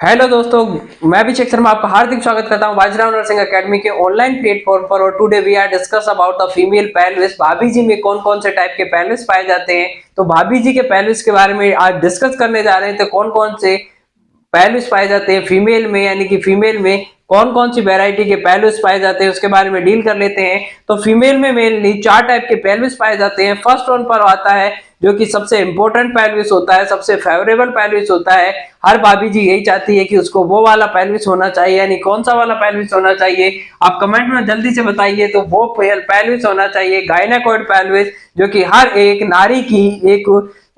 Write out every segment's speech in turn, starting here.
Hello दोस्तों, मैं अभिषेक शर्मा आपका हार्दिक स्वागत करता हूं बाजीराव नर्सिंग एकेडमी के ऑनलाइन प्लेटफॉर्म पर। और today we are discuss about the female pelvis. भाभी जी में कौन कौन से टाइप के पेल्विस पाए जाते हैं, तो भाभी जी के पेल्विस के बारे में आज डिस्कस करने जा रहे हैं। तो कौन कौन से पेल्विस पाए जाते हैं फीमेल में, यानी कि फीमेल में कौन कौन सी वैरायटी के पेल्विस पाए जाते हैं उसके बारे में डील कर लेते हैं। तो फीमेल में मेनली 4 टाइप के पेल्विस पाए जाते हैं। फर्स्ट वन पर आता है जो कि सबसे इंपॉर्टेंट पेल्विस होता है, सबसे फेवरेबल पेल्विस होता है। हर भाभी जी यही चाहती है कि उसको वो वाला पेल्विस होना चाहिए, यानी कौन सा वाला पेल्विस होना चाहिए आप कमेंट में जल्दी से बताइए। तो वो पेल्विस होना चाहिए गायनाकॉइड पेल्विस, जो कि हर एक नारी की एक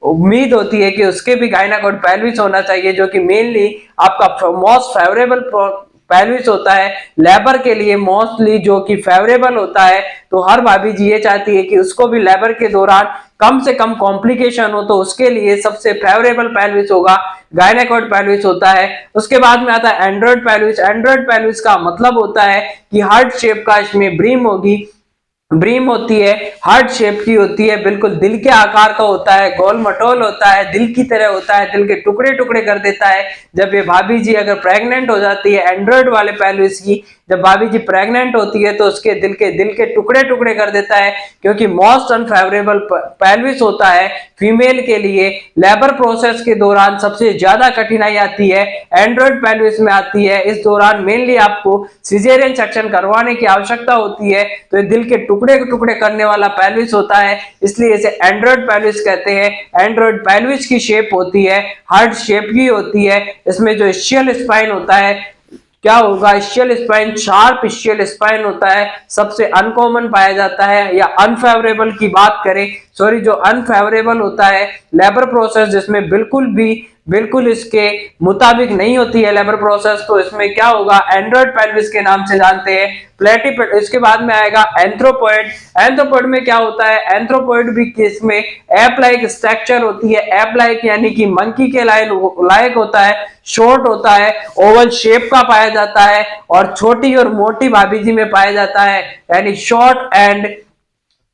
उम्मीद होती है कि उसके भी गायनाकॉइड पेल्विस होना चाहिए, जो कि मेनली आपका मोस्ट फेवरेबल पेल्विस होता है लेबर के लिए, मोस्टली जो कि फेवरेबल होता है। तो हर भाभी जी ये चाहती है कि उसको भी लेबर के दौरान कम से कम कॉम्प्लिकेशन हो, तो उसके लिए सबसे फेवरेबल पेल्विस होगा गायनाकॉइड पेल्विस होता है। उसके बाद में आता है एंड्रॉइड पेल्विस। एंड्रॉइड पेल्विस का मतलब होता है कि हार्ट शेप का इसमें ब्रीम होगी, ब्रीम होती है, हार्ट शेप की होती है, बिल्कुल दिल के आकार का होता है, गोल मटोल होता है, दिल की तरह होता है, दिल के टुकड़े टुकड़े कर देता है। जब ये भाभी जी अगर प्रेग्नेंट हो जाती है एंड्रॉइड वाले पेल्विस की, जब भाभी जी प्रेग्नेंट होती है तो उसके दिल के टुकड़े टुकड़े कर देता है, क्योंकि मोस्ट अनफेवरेबल पेल्विस होता है फीमेल के लिए। लेबर प्रोसेस के दौरान सबसे ज्यादा कठिनाई आती है एंड्रॉइड पेल्विस में आती है। इस दौरान मेनली आपको सिजेरियन सेक्शन करवाने की आवश्यकता होती है, तो ये दिल के टुकड़े टुकड़े करने वाला पेल्विस होता है, इसलिए इसे एंड्रॉइड पेल्विस कहते हैं। एंड्रॉइड पेल्विस की शेप होती है हार्ट शेप की होती है। इसमें जो इस्चियल स्पाइन होता है क्या होगा, ischial spine, sharp ischial spine होता है, सबसे अनकॉमन पाया जाता है। या अनफेवरेबल की बात करें, सॉरी, जो अनफेवरेबल होता है लेबर प्रोसेस, जिसमें बिल्कुल इसके मुताबिक नहीं होती है लेबर प्रोसेस, तो इसमें क्या होगा, एंड्रॉइड पेल्विस के नाम से जानते हैं। प्लेटिपेड, इसके बाद में आएगा एंथ्रोपॉइड। एंथ्रोपॉइड में क्या होता है, एंथ्रोपॉइड भी किसमें एप लाइक स्ट्रक्चर होती है, एप लाइक यानी कि मंकी के लायक होता है, शॉर्ट होता है, ओवल शेप का पाया जाता है, और छोटी और मोटी भाभी जी में पाया जाता है, यानी short and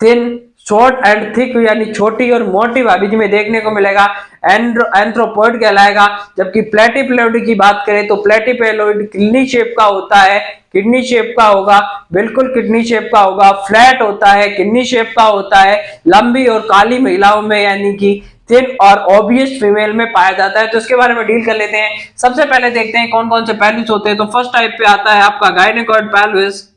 thin, short and thick, यानी छोटी और मोटी भाभी जी में देखने को मिलेगा, एंथ्रोपॉइड कहलाएगा। जबकि प्लेटिपेलोइड की बात करें तो प्लेटिपेलोइड किडनी शेप का होता है, किडनी शेप का होगा, बिल्कुल किडनी शेप का होगा, फ्लैट होता है, किडनी शेप का होता है, लंबी और काली महिलाओं में यानी कि थिन और ओबियस फीमेल में पाया जाता है। तो इसके बारे में डील कर लेते हैं। सबसे पहले देखते हैं कौन कौन से पेल्विस होते हैं। तो फर्स्ट टाइप पे आता है आपका गायनेकॉइड पेल्विस।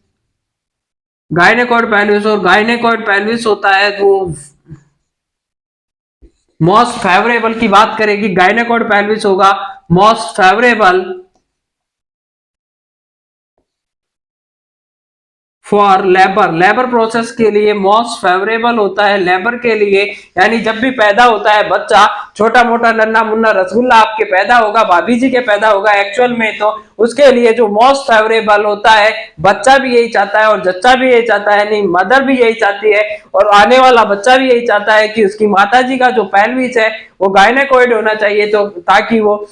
गायनेकॉइड पेल्विस, और गायनेकॉइड पेल्विस होता है जो मोस्ट फेवरेबल की बात करेगी, गायनेकॉइड पेल्विस होगा most favourable for labour. Labour process के लिए मोस्ट फेवरेबल होता है लेबर के लिए, यानी जब भी पैदा होता है बच्चा, छोटा मोटा नन्ना मुन्ना रसगुल्ला आपके पैदा होगा, भाभी जी के पैदा होगा एक्चुअल में, तो उसके लिए जो मोस्ट फेवरेबल होता है, बच्चा भी यही चाहता है और जच्चा भी यही चाहता है, नहीं मदर भी यही चाहती है और आने वाला बच्चा भी यही चाहता है कि उसकी माता जी का जो पेल्विस है वो गायनेकॉइड होना चाहिए, तो ताकि वो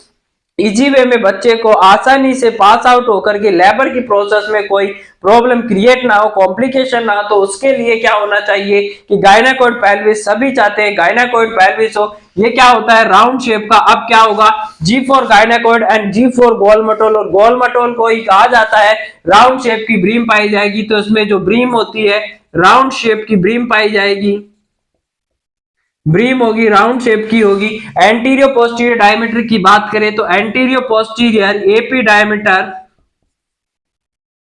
इजी वे में बच्चे को आसानी से पास आउट होकर के लेबर की प्रोसेस में कोई प्रॉब्लम क्रिएट ना हो, कॉम्प्लिकेशन ना हो। तो उसके लिए क्या होना चाहिए कि गायनाकॉइड पेल्विस, सभी चाहते हैं गायनाकॉइड पेल्विस हो। ये क्या होता है, राउंड शेप का। अब क्या होगा, G for gynaecoid and G for गोल मटोल, और गोल मटोल को ही कहा जाता है। राउंड शेप की ब्रीम पाई जाएगी, तो इसमें जो ब्रीम होती है राउंड शेप की ब्रीम पाई जाएगी, ब्रीम होगी राउंड शेप की होगी। एंटीरियो पोस्टीरियर डायमीटर की बात करें तो anterior posterior AP diameter,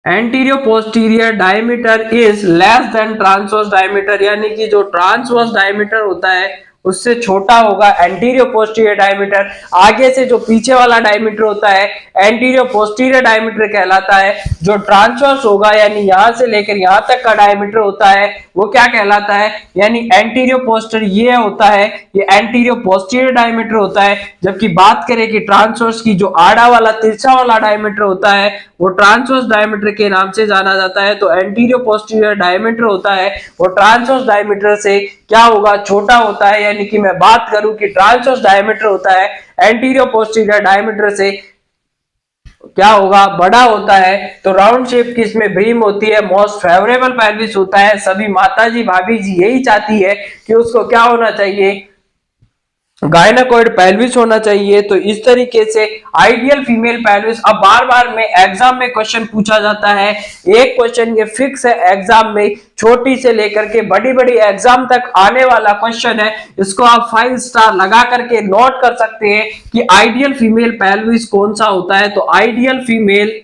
anterior posterior diameter is less than transverse diameter, यानी कि जो ट्रांसवर्स डायमीटर होता है उससे छोटा होगा एंटीरियो पोस्टीरियर डायमीटर। आगे से जो पीछे वाला डायमीटर होता है एंटीरियो पोस्टीरियर डायमीटर कहलाता है। जो ट्रांसवर्स होगा यानी यहां से लेकर यहां तक का डायमीटर होता है वो क्या कहलाता है, यानी एंटीरियो पोस्टीरियर ये होता है, ये एंटीरियो पोस्टीरियर डायमीटर होता है। जबकि बात करें कि ट्रांसवर्स की, जो आड़ा वाला तिरछा वाला डायमीटर होता है वो ट्रांसवर्स डायमीटर के नाम से जाना जाता है। तो एंटीरियो पोस्टीरियर डायमीटर होता है वो ट्रांसवर्स डायमीटर से क्या होगा, छोटा होता है। यानी कि मैं बात करूं कि ट्रांसवर्स डायमीटर होता है एंटीरियो पोस्टीरियर डायमीटर से क्या होगा, बड़ा होता है। तो राउंड शेप की इसमें ब्रीम होती है, मोस्ट फेवरेबल पेल्विस होता है। सभी माताजी भाभी जी यही चाहती है कि उसको क्या होना चाहिए, गायनाकॉइड पेल्विस होना चाहिए। तो इस तरीके से आइडियल फीमेल पेल्विस, अब बार बार में एग्जाम में क्वेश्चन पूछा जाता है, एक क्वेश्चन ये फिक्स है एग्जाम में, छोटी से लेकर के बड़ी बड़ी एग्जाम तक आने वाला क्वेश्चन है, इसको आप 5 स्टार लगा करके नोट कर सकते हैं कि आइडियल फीमेल पेल्विस कौन सा होता है। तो आइडियल फीमेल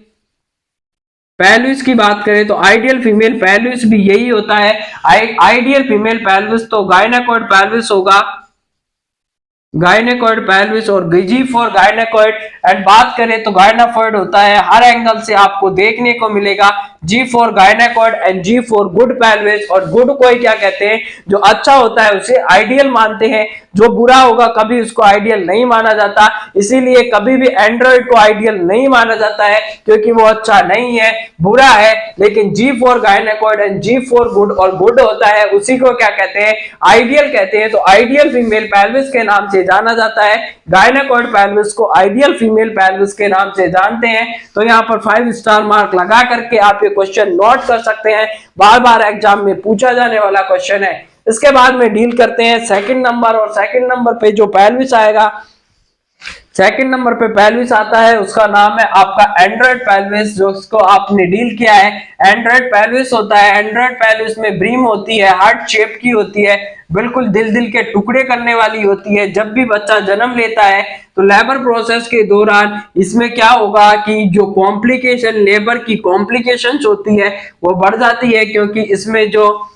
पेल्विस की बात करें तो आइडियल फीमेल पेल्विस भी यही होता है। आइडियल फीमेल पेल्विस तो गायनाकॉइड पेल्विस होगा, गायनेकॉइड पेल्विस, और जी फॉर गायनेकॉइड। एंड बात करें तो गायनाकॉइड होता है, हर एंगल से आपको देखने को मिलेगा, G for gynaecoid and G for good pelvis. और गुड को ही क्या कहते हैं, जो अच्छा होता है उसे आइडियल मानते हैं, जो बुरा होगा कभी उसको आइडियल नहीं माना जाता। इसीलिए कभी भी एंड्रॉइड को आइडियल नहीं माना जाता है, क्योंकि वो अच्छा नहीं है, बुरा है। लेकिन G for gynaecoid and G for good, और गुड होता है उसी को क्या कहते हैं, आइडियल कहते हैं। तो आइडियल फीमेल पेल्विस के नाम से जाना जाता है, गायनेकॉइड पेल्विस को आइडियल फीमेल पेल्विस के नाम से जानते हैं। तो यहाँ पर 5 स्टार मार्क लगा करके आप ये क्वेश्चन नोट कर सकते हैं, बार बार एग्जाम में पूछा जाने वाला क्वेश्चन है। इसके बाद में डील करते हैं सेकंड नंबर, और सेकंड नंबर पे जो पेल्विस आएगा, सेकंड नंबर पे पेल्विस आता है, उसका नाम है आपका एंड्रॉइड पेल्विस, जो इसको आपने डील किया है। एंड्रॉइड पेल्विस होता है, एंड्रॉइड पेल्विस में ब्रीम होती है, हार्ट शेप की होती है, बिल्कुल दिल दिल के टुकड़े करने वाली होती है। जब भी बच्चा जन्म लेता है तो लेबर प्रोसेस के दौरान इसमें क्या होगा कि जो कॉम्प्लिकेशन, लेबर की कॉम्प्लिकेशंस होती है वो बढ़ जाती है, क्योंकि इसमें जो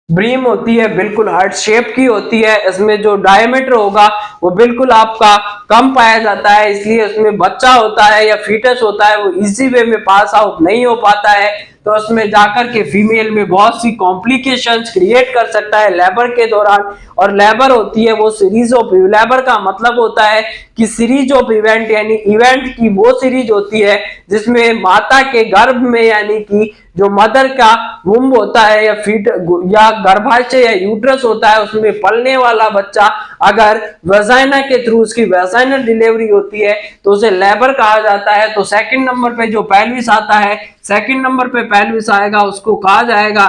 ब्रीम होती है बिल्कुल हार्ट शेप की होती है, इसमें जो डायमीटर होगा वो बिल्कुल आपका कम पाया जाता है, इसलिए उसमें बच्चा होता है या फीटस होता है वो इजी वे में पास आउट नहीं हो पाता है। तो उसमें जाकर के फीमेल में बहुत सी कॉम्प्लिकेशंस क्रिएट कर सकता है लेबर के दौरान। और लेबर होती है वो सीरीज ऑफ, लेबर का मतलब होता है कि सीरीज ऑफ इवेंट, यानी इवेंट की वो सीरीज होती है जिसमें माता के गर्भ में, यानी कि जो मदर का वुम्ब होता है या फीट या गर्भाशय या यूट्रस होता है, उसमें पलने वाला बच्चा अगर वेजाइना के थ्रू उसकी वेजाइनल डिलीवरी होती है तो उसे लेबर कहा जाता है। तो सेकंड नंबर पे जो पेल्विस आता है, सेकंड नंबर पे पेल्विस आएगा, उसको कहा जाएगा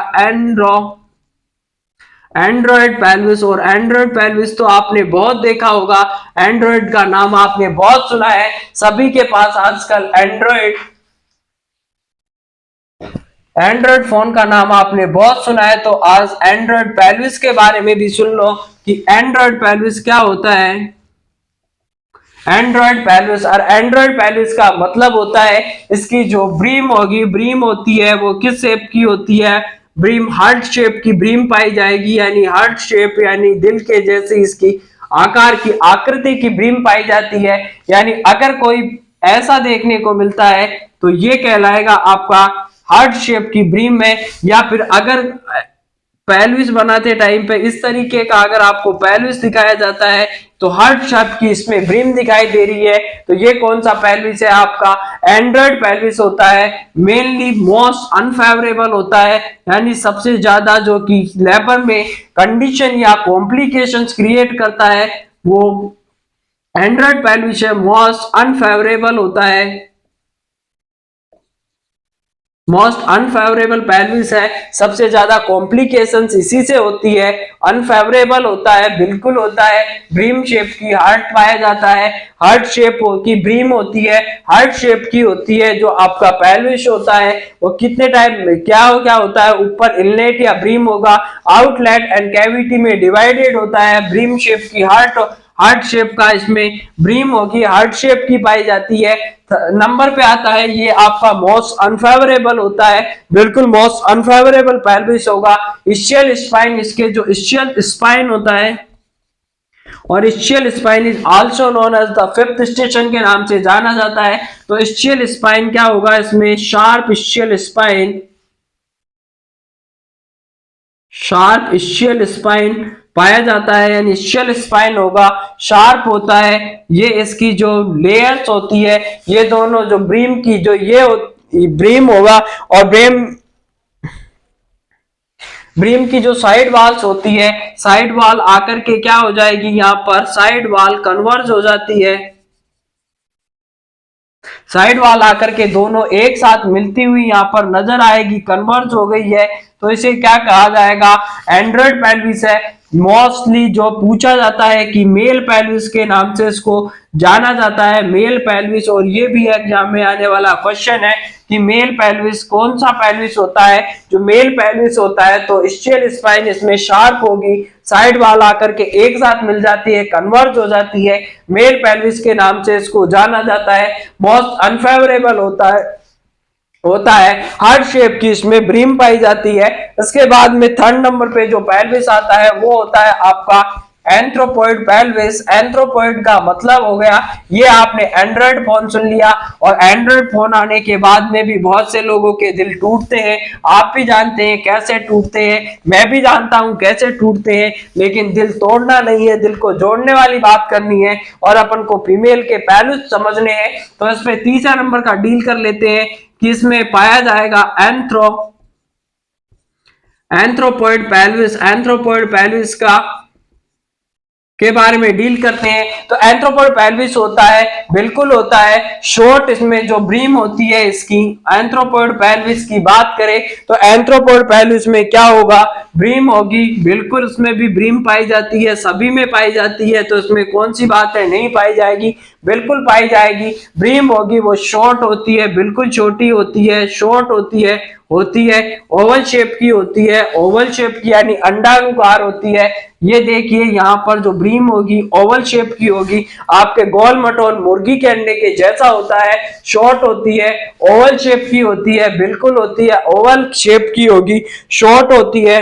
एंड्रॉइड पेल्विस। और एंड्रॉइड पेल्विस तो आपने बहुत देखा होगा, एंड्रॉइड का नाम आपने बहुत सुना है, सभी के पास आजकल एंड्रॉइड फोन का नाम आपने बहुत सुना है। तो आज एंड्रॉइड पेल्विस के बारे में भी सुन लो कि एंड्रॉइड पेल्विस क्या होता है। एंड्रॉइड पेल्विस, और एंड्रॉइड पेल्विस का मतलब होता है इसकी जो ब्रीम होगी, ब्रीम होती है वो किस शेप की होती है, ब्रीम हार्ट शेप की ब्रीम पाई जाएगी, यानी हार्ट शेप यानी दिल के जैसे इसकी आकार की, आकृति की ब्रीम पाई जाती है। यानी अगर कोई ऐसा देखने को मिलता है तो ये कहलाएगा आपका हार्ट शेप की ब्रीम में। या फिर अगर पेल्विस बनाते टाइम पे इस तरीके का अगर आपको पेल्विस दिखाया जाता है तो हार्ट शेप की इसमें ब्रीम दिखाई दे रही है, तो ये कौन सा पेल्विस है, आपका एंड्रॉइड पेल्विस होता है। मेनली मोस्ट अनफेवरेबल होता है, यानी सबसे ज्यादा जो कि लेबर में कंडीशन या कॉम्प्लिकेशंस क्रिएट करता है वो एंड्रॉइड पेल्विस है, मोस्ट अनफेवरेबल होता है, मोस्ट अनफेवरेबल पेल्विस है, सबसे ज्यादा कॉम्प्लिकेशंस इसी से होती है। अनफेवरेबल होता है, बिल्कुल होता है, ब्रीम शेप की हार्ट पाया जाता है, हार्ट शेप की ब्रीम होती है, हार्ट शेप की होती है। जो आपका पेल्विस होता है वो कितने टाइप में क्या होता है, ऊपर इनलेट या ब्रीम होगा, आउटलेट एंड कैविटी में डिवाइडेड होता है। ब्रीम शेप की हार्ट शेप का इसमें ब्रीम होगी, हार्ट शेप की पाई जाती है। नंबर पे आता है ये आपका मोस्ट अनफेवरेबल होता है, बिल्कुल मोस्ट अनफेवरेबल पेल्विस होगा। इस्चियल स्पाइन, इसके जो इस्चियल स्पाइन होता है, और ischial spine is also known as the fifth station के नाम से जाना जाता है। तो इस्चियल स्पाइन क्या होगा, इसमें sharp ischial spine, sharp ischial spine पाया जाता है, यानी इस्चियल स्पाइन होगा, शार्प होता है। ये इसकी जो लेयर्स होती है, ये दोनों जो ब्रीम की जो ये ब्रीम होगा, और ब्रीम की जो साइड वॉल्स होती है, साइड वॉल आकर के क्या हो जाएगी, यहाँ पर साइड वॉल कन्वर्ज हो जाती है, साइड वॉल आकर के दोनों एक साथ मिलती हुई यहाँ पर नजर आएगी, कन्वर्ज हो गई है, तो इसे क्या कहा जाएगा, एंड्रॉइड पेल्विस है। मोस्टली जो पूछा जाता है कि मेल पेल्विस के नाम से इसको जाना जाता है, मेल पेल्विस। और ये भी एग्जाम में आने वाला क्वेश्चन है कि मेल पेल्विस कौन सा पेल्विस होता है। जो मेल पेल्विस होता है तो स्टियल स्पाइन इसमें शार्प होगी, साइड वाल आकर के एक साथ मिल जाती है, कन्वर्ज हो जाती है, मेल पेल्विस के नाम से इसको जाना जाता है। बहुत अनफेवरेबल होता है हार्ट शेप की, इसमें ब्रीम पाई जाती है। इसके बाद में थर्ड नंबर पे जो पेल्विस आता है वो होता है आपका एंथ्रोपॉइड पेल्विस। एंथ्रोपॉइड का मतलब हो गया, ये आपने एंड्रॉइड फोन सुन लिया, और एंड्रॉइड फोन आने के बाद में भी बहुत से लोगों के दिल टूटते हैं। आप भी जानते हैं कैसे टूटते हैं, मैं भी जानता हूं कैसे टूटते हैं, लेकिन दिल तोड़ना नहीं है, दिल को जोड़ने वाली बात करनी है और अपन को फीमेल के पेल्विस समझने हैं। तो इस पे तीसरा नंबर का डील कर लेते हैं कि इसमें पाया जाएगा एंथ्रोपॉइड पेल्विस। एंथ्रोपॉइड पेल्विस के बारे में डील करते हैं। तो एंथ्रोपॉइड पेल्विस होता है, बिल्कुल होता है शॉर्ट, इसमें जो ब्रीम होती है इसकी। एंथ्रोपॉइड पेल्विस की बात करें तो एंथ्रोपॉइड पेल्विस में क्या होगा, ब्रीम होगी, बिल्कुल उसमें भी ब्रीम पाई जाती है, सभी में पाई जाती है। तो इसमें कौन सी बात है, नहीं पाई जाएगी, बिल्कुल पाई जाएगी। ब्रीम होगी, वो शॉर्ट होती है, बिल्कुल छोटी होती है, शॉर्ट होती है, ओवल शेप की होती है, ओवल शेप की यानी अंडाकार होती है। ये देखिए यहाँ पर जो ब्रीम होगी ओवल शेप की होगी, आपके गोल मटोल मुर्गी के अंडे के जैसा होता है, शॉर्ट होती है, ओवल शेप की होती है, बिल्कुल होती है, ओवल शेप की होगी, शॉर्ट होती है,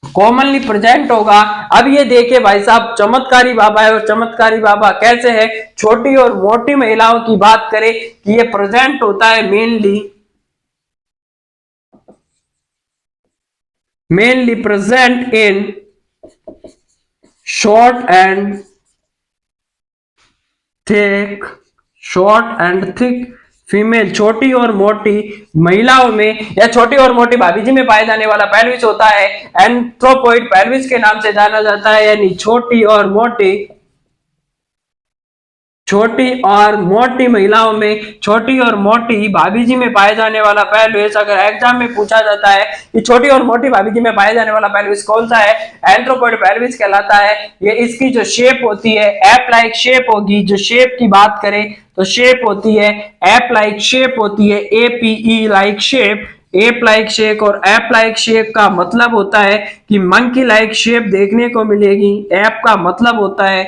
कॉमनली प्रेजेंट होगा। अब ये देखिए भाई साहब, चमत्कारी बाबा है, और चमत्कारी बाबा कैसे है, छोटी और मोटी महिलाओं की बात करें कि ये प्रेजेंट होता है mainly present in short and thick female. छोटी और मोटी महिलाओं में या छोटी और मोटी भाभी जी में पाए जाने वाला पेल्विस होता है एंथ्रोपॉइड पेल्विस के नाम से जाना जाता है, यानी छोटी और मोटी महिलाओं में, छोटी और मोटी भाभी जी में पाए जाने वाला पेल्विस। अगर एग्जाम में पूछा जाता है कि छोटी और मोटी भाभी जी में पाए जाने वाला पेल्विस कौन सा है, एंथ्रोपॉइड पेल्विस कहलाता है। ये इसकी जो शेप होती है एप लाइक शेप होगी। जो शेप की बात करें तो शेप होती है एप लाइक शेप होती है, APE like shape, ape like shape. और एप लाइक शेप का मतलब होता है कि मंकी लाइक शेप देखने को मिलेगी। एप का मतलब होता है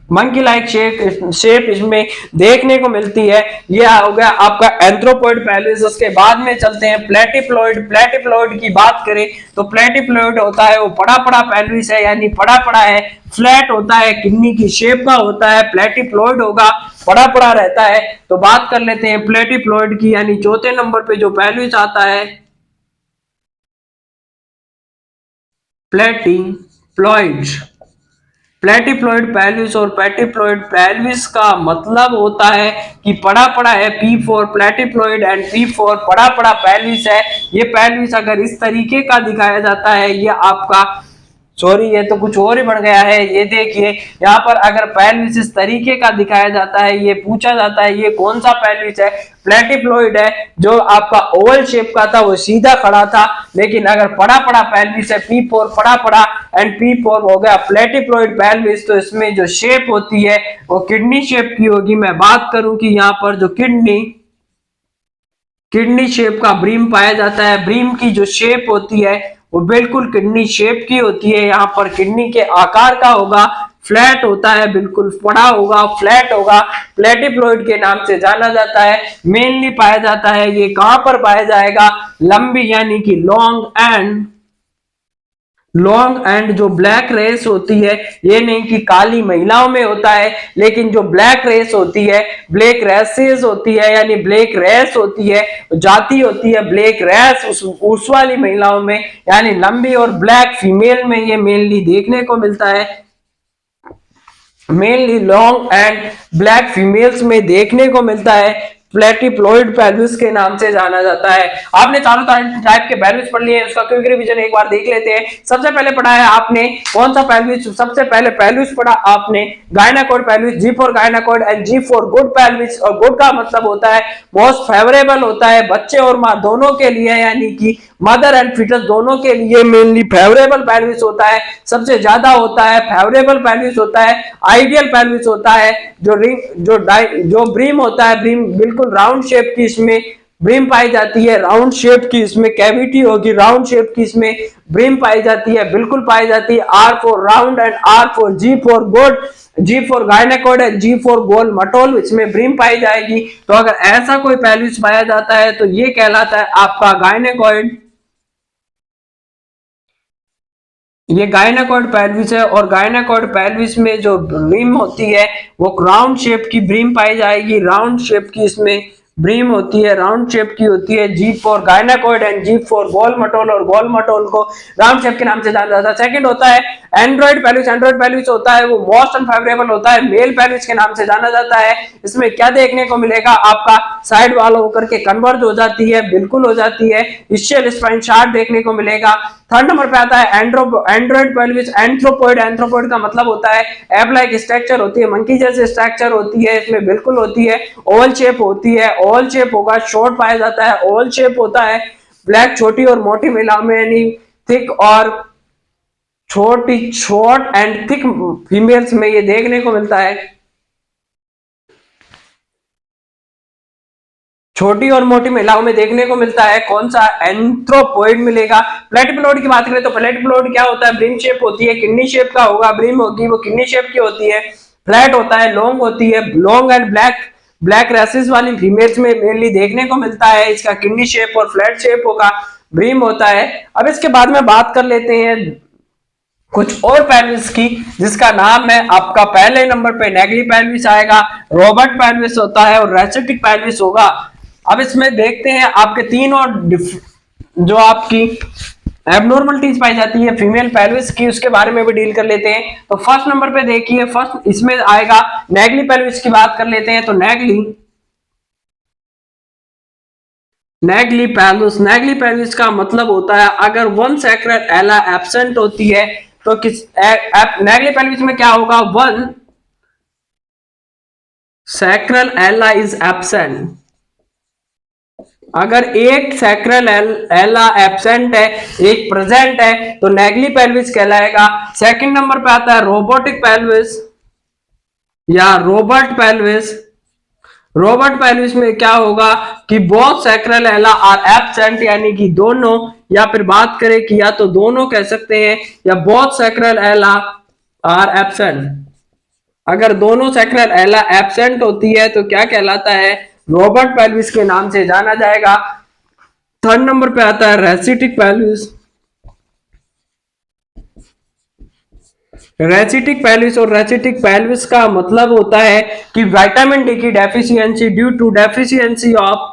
मंकी लाइक शेप इसमें देखने को मिलती है। यह हो गया आपका एंथ्रोपॉइड पेल्विस। उसके बाद में चलते हैं प्लेटिप्लॉइड। प्लेटिप्लॉइड की बात करें तो प्लेटिप्लॉइड होता है वो पड़ा पड़ा पेल्विस है, यानी पड़ा पड़ा है, फ्लैट होता है, किडनी की शेप का होता है, प्लेटिप्लॉइड होगा, पड़ा पड़ा रहता है। तो बात कर लेते हैं प्लेटिप्लॉइड की, यानी चौथे नंबर पे जो पेल्विस आता है प्लेटिप्लॉइड। प्लेटिप्लॉइड पेल्विस और पेटिप्लॉइड पेल्विस का मतलब होता है कि पड़ा पड़ा है, P4 प्लेटिप्लॉइड एंड P4 पड़ा पड़ा पेल्विस है। ये पेल्विस अगर इस तरीके का दिखाया जाता है, ये आपका सॉरी ये तो कुछ और ही बन गया है। ये देखिए यहाँ पर अगर पेल्विस इस तरीके का दिखाया जाता है, ये पूछा जाता है ये कौन सा पेल्विस है, प्लेटिप्लॉइड है। जो आपका ओवल शेप का था वो सीधा खड़ा था, लेकिन अगर पड़ा पड़ा पेल्विस है P4 पड़ा पड़ा एंड P4 हो गया प्लेटिप्लॉइड पेल्विस। तो इसमें जो शेप होती है वो किडनी शेप की होगी। मैं बात करूं कि यहाँ पर जो किडनी शेप का ब्रीम पाया जाता है, ब्रीम की जो शेप होती है वो बिल्कुल किडनी शेप की होती है। यहाँ पर किडनी के आकार का होगा, फ्लैट होता है, बिल्कुल पड़ा होगा, फ्लैट होगा, प्लेटिप्लॉइड के नाम से जाना जाता है। मेनली पाया जाता है, ये कहां पर पाया जाएगा, लंबी यानी कि लॉन्ग एंड जो ब्लैक रेस होती है, ये नहीं कि काली महिलाओं में होता है, लेकिन जो ब्लैक रेस होती है, ब्लैक रेसेस होती है, यानी ब्लैक रेस होती है, जाती होती है ब्लैक रेस उस वाली महिलाओं में, यानी लंबी और ब्लैक फीमेल में ये मेनली देखने को मिलता है। Mainly long and black females में देखने को मिलता है। प्लेटिप्लॉइड पेल्विस के नाम से जाना जाता है। आपने चारों टाइप के पेल्विस पढ़ लिए हैं, उसका क्विक रिवीजन एक बार देख लेते हैं। सबसे पहले पढ़ा है आपने कौन सा पेल्विस, सबसे पहले पेल्विस पढ़ा आपने gynaecoid pelvis, G for gynaecoid and G for good pelvis. और गुड का मतलब होता है मोस्ट फेवरेबल होता है बच्चे और मां दोनों के लिए, यानी कि मदर एंड फीटस दोनों के लिए मेनली फेवरेबल पेल्विस होता है, सबसे ज्यादा होता है फेवरेबल पेल्विस होता है, आइडियल पेल्विस होता है। जो रिंग जो ब्रीम होता है, ब्रीम बिल्कुल राउंड शेप की इसमें ब्रीम पाई जाती है, राउंड शेप की इसमें कैविटी होगी, राउंड शेप की इसमें ब्रीम पाई जाती है, बिल्कुल पाई जाती है। R for round and R for G for good, G for gynaecoid and G for गोल मटोल, इसमें ब्रीम पाई जाएगी। तो अगर ऐसा कोई पेल्विस पाया जाता है तो ये कहलाता है आपका गायनाकोइड। ये गायनाकोइड पेल्विस है और गायनाकोइड पेल्विस में जो ब्रीम होती है वो राउंड शेप की ब्रीम पाई जाएगी, राउंड शेप की इसमें ब्रीम होती है, राउंड शेप की होती है। जी for gynaecoid and G for गोल मटोल, और गोल मटोल को राउंड शेप के नाम से जाना जाता है। सेकंड होता है एंड्रॉइड पेल्विस। एंड्रॉइड पेल्विस होता है वो मोस्ट अनफेवरेबल होता है, मेल पेल्विस के नाम से जाना जाता है। इसमें क्या देखने को मिलेगा, आपका साइड वाल होकर के कन्वर्ज हो जाती है, बिल्कुल हो जाती है, इस्चियल स्पाइन शार्ट देखने को मिलेगा। थर्ड नंबर पे आता है एंड्रॉइड पेल्विस एंथ्रोपोइड। एंथ्रोपोइड का मतलब होता है एप लाइक स्ट्रक्चर होती है, मंकी जैसे स्ट्रक्चर होती है, इसमें बिल्कुल होती है, ओवल शेप होती है, ओवल शेप होगा, शॉर्ट पाया जाता है, ओवल शेप होता है, ब्लैक छोटी और मोटी महिलाओं में यानी थिक और छोटी शॉर्ट एंड थिक फीमेल्स में ये देखने को मिलता है। छोटी और मोटी महिलाओं में देखने को मिलता है। कौन सा, एंथ्रोपोइड मिलेगा। प्लेटिप्लॉइड की बात करें तो प्लेटिप्लॉइड क्या होता है, ब्रीम शेप होती है, किडनी शेप का होगा, ब्रीम होगी वो किडनी शेप की होती है, फ्लैट होता है, लॉन्ग होती है, long and black black races वाली फीमेल्स में मेनली देखने को मिलता है। इसका किडनी शेप और फ्लैट शेप होगा, ब्रीम होता है। अब इसके बाद में बात कर लेते हैं कुछ और पेल्विस की, जिसका नाम है आपका पहले नंबर पे नेगली पेल्विस आएगा, रॉबर्ट पेल्विस होता है और रेसिटिक पेल्विस होगा। अब इसमें देखते हैं आपके तीन और जो आपकी एबनॉर्मलिटीज पाई जाती है फीमेल पेल्विस की, उसके बारे में भी डील कर लेते हैं। तो फर्स्ट नंबर पे देखिए, फर्स्ट इसमें आएगा नेगली पेल्विस की बात कर लेते हैं। तो नेगली पेल्विस का मतलब होता है अगर वन सैक्रल एला एब्सेंट होती है तो किस नेगली पेल्विस में क्या होगा, वन सैक्रल एला इज एब्सेंट। अगर एक सैक्रल एला एब्सेंट है, एक प्रेजेंट है, तो नेगली पेल्विस कहलाएगा। सेकंड नंबर पे आता है रोबोटिक पेल्विस या रोबर्ट पेल्विस। रोबर्ट पेल्विस में क्या होगा कि बोथ सैक्रल एला आर एब्सेंट, यानी कि दोनों, या फिर बात करें कि या तो दोनों कह सकते हैं या बोथ सैक्रल एला आर एब्सेंट। अगर दोनों सैक्रल एला एब्सेंट होती है तो क्या कहलाता है, रॉबर्ट पेल्विस के नाम से जाना जाएगा। थर्ड नंबर पे आता है रेसिटिक पेल्विस। रेसिटिक पेल्विस और रेसिटिक पेल्विस का मतलब होता है कि विटामिन डी की deficiency due to deficiency of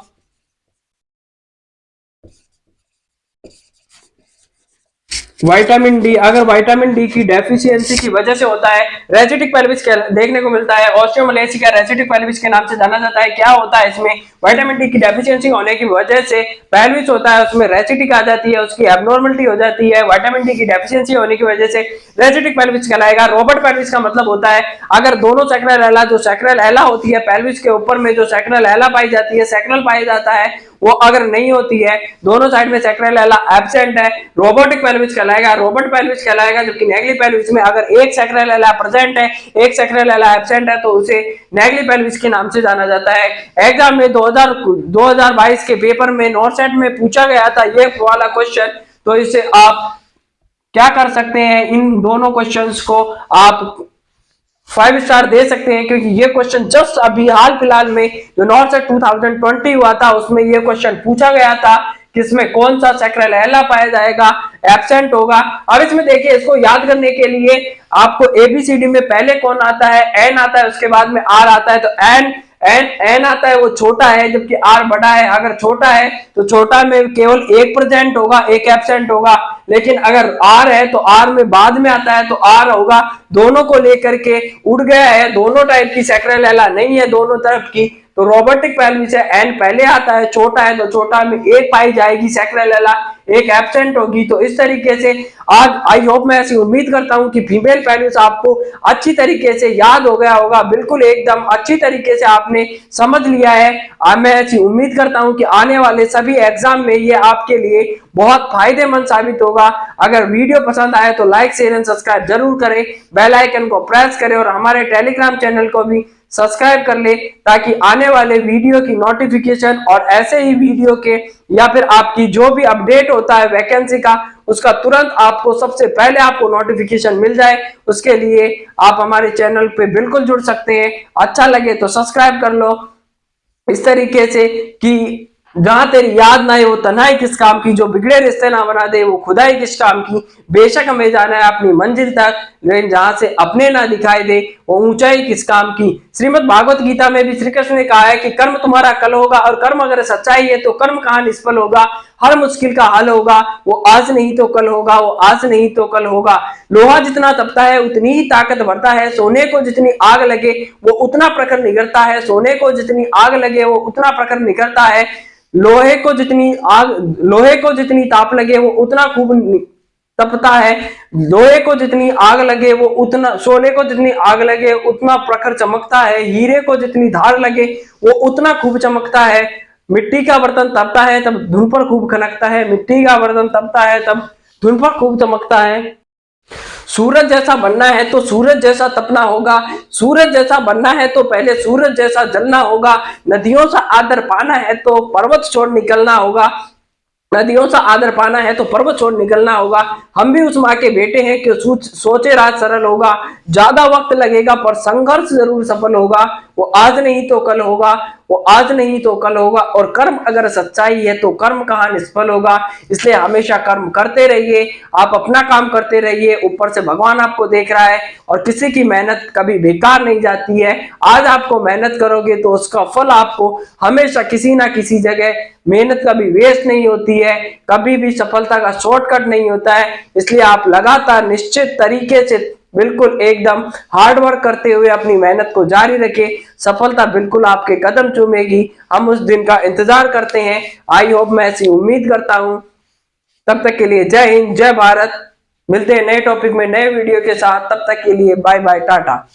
vitamin D, अगर विटामिन डी की डेफिशिएंसी की वजह से होता है, रेसिटिक पेल्विस देखने को मिलता है। ऑस्टियोमलेसिया रेसिटिक पेल्विस के नाम से जाना जाता है। क्या होता है, इसमें विटामिन डी की डेफिशिएंसी होने की वजह से पेल्विस होता है उसमें रेसिटिक आ जाती है, उसकी एबनॉर्मलिटी हो जाती है। विटामिन डी की डेफिशिएंसी होने की वजह से रेसिटिक पेल्विस कहलाएगा। रॉबर्ट पेल्विस का मतलब होता है अगर दोनों सैक्रल एला, जो सैक्रल एला होती है पेल्विस के ऊपर में जो सैक्रल एला पाई जाती है, सैक्रल पाया जाता है, वो अगर नहीं होती है, दोनों साइड में सैक्रल एला एब्सेंट है, रोबोटिक पेल्विस कहलाएगा, रॉबर्ट पेल्विस कहलाएगा। जबकि नेगली पेल्विस में अगर एक सैक्रल एला प्रेजेंट है, एक सैक्रल एला एब्सेंट है, तो उसे नेगली पेल्विस के नाम से जाना जाता है। एग्जाम में 2022 के पेपर में नॉर्सेट में पूछा गया था ये वाला क्वेश्चन, तो इसे आप क्या कर सकते हैं, इन दोनों क्वेश्चंस को आप 5 स्टार दे सकते हैं, क्योंकि ये क्वेश्चन जस्ट अभी हाल फिलहाल में जो नॉर्सेट 2020 हुआ था उसमें ये क्वेश्चन पूछा गया था कि इसमें कौन सा सैक्रल एला पाया जाएगा, एब्सेंट होगा। अब इसमें देखिए, इसको याद करने के लिए आपको एबीसीडी में पहले कौन आता है, एन आता है, उसके बाद में आर आता है। तो एन आता है वो छोटा है, जबकि आर बड़ा है। अगर छोटा है तो छोटा में केवल एक प्रेजेंट होगा, एक एब्सेंट होगा। लेकिन अगर आर है तो आर में बाद में आता है तो आर होगा। दोनों को लेकर के उड़ गया है, दोनों टाइप की सैक्रल एला नहीं है दोनों तरफ की, तो रोबोटिक पेल्विस है, एन पहले आता है, छोटा है तो छोटा में एक पाई जाएगी सैक्रेलेला, एक एब्सेंट होगी। तो इस तरीके से आज आई होप, मैं ऐसी उम्मीद करता हूं कि फीमेल पेल्विस आपको अच्छी तरीके से याद हो गया होगा, बिल्कुल एकदम अच्छी तरीके से आपने समझ लिया है। मैं ऐसी उम्मीद करता हूं कि आने वाले सभी एग्जाम में ये आपके लिए बहुत फायदेमंद साबित होगा। अगर वीडियो पसंद आए तो लाइक शेयर एंड सब्सक्राइब जरूर करें, बेल आइकन को प्रेस करें और हमारे टेलीग्राम चैनल को भी सब्सक्राइब कर ले, ताकि आने वाले वीडियो की नोटिफिकेशन और ऐसे ही वीडियो के या फिर आपकी जो भी अपडेट होता है वैकेंसी का, उसका तुरंत आपको सबसे पहले आपको नोटिफिकेशन मिल जाए। उसके लिए आप हमारे चैनल पे बिल्कुल जुड़ सकते हैं, अच्छा लगे तो सब्सक्राइब कर लो, इस तरीके से कि जहां तेरी याद ना हो तन्हाई किस काम की, जो बिगड़े रिश्ते ना बना दे वो खुदाई किस काम की। बेशक हमें जाना है अपनी मंजिल तक, लेकिन जहां से अपने ना दिखाई दे वो ऊंचाई किस काम की। श्रीमद् भागवत गीता में भी श्री कृष्ण ने कहा है कि कर्म तुम्हारा कल होगा, और कर्म अगर सच्चाई है तो कर्म कहां निष्फल होगा। हर मुश्किल का हल होगा, वो आज नहीं तो कल होगा, वो आज नहीं तो कल होगा। लोहा जितना तपता है उतनी ही ताकत बढ़ता है, सोने को जितनी आग लगे वो उतना प्रखर निगरता है, सोने को जितनी आग लगे वो उतना प्रखर निगरता है। लोहे को जितनी ताप लगे वो उतना खूब तपता है, लोहे को जितनी आग लगे वो उतना, सोने को जितनी आग लगे उतना प्रखर चमकता है, हीरे को जितनी धार लगे वो उतना खूब चमकता है। मिट्टी का बर्तन तपता है तब धुन पर खूब खनकता है, मिट्टी का बर्तन तपता है तब धुन पर खूब चमकता है। सूरज जैसा बनना है तो सूरज जैसा तपना होगा, सूरज जैसा बनना है तो पहले सूरज जैसा जलना होगा। नदियों से आदर पाना है तो पर्वत छोड़ निकलना होगा, नदियों से आदर पाना है तो पर्वत छोड़ निकलना होगा। हम भी उस माँ के बेटे हैं कि सोचे रात सरल होगा, ज्यादा वक्त लगेगा पर संघर्ष जरूर सफल होगा। वो आज नहीं तो कल होगा, वो आज नहीं तो कल होगा। और कर्म अगर सच्चाई है तो कर्म कहाँ निष्फल होगा। इसलिए हमेशा कर्म करते रहिए, आप अपना काम करते रहिए, ऊपर से भगवान आपको देख रहा है और किसी की मेहनत कभी बेकार नहीं जाती है। आज आपको मेहनत करोगे तो उसका फल आपको हमेशा किसी ना किसी जगह, मेहनत कभी वेस्ट नहीं होती है, कभी भी सफलता का शॉर्टकट नहीं होता है। इसलिए आप लगातार निश्चित तरीके से बिल्कुल एकदम हार्ड वर्क करते हुए अपनी मेहनत को जारी रखें, सफलता बिल्कुल आपके कदम चूमेगी। हम उस दिन का इंतजार करते हैं, आई होप, मैं ऐसी उम्मीद करता हूं। तब तक के लिए जय हिंद, जय भारत। मिलते हैं नए टॉपिक में नए वीडियो के साथ, तब तक के लिए बाय बाय, टाटा।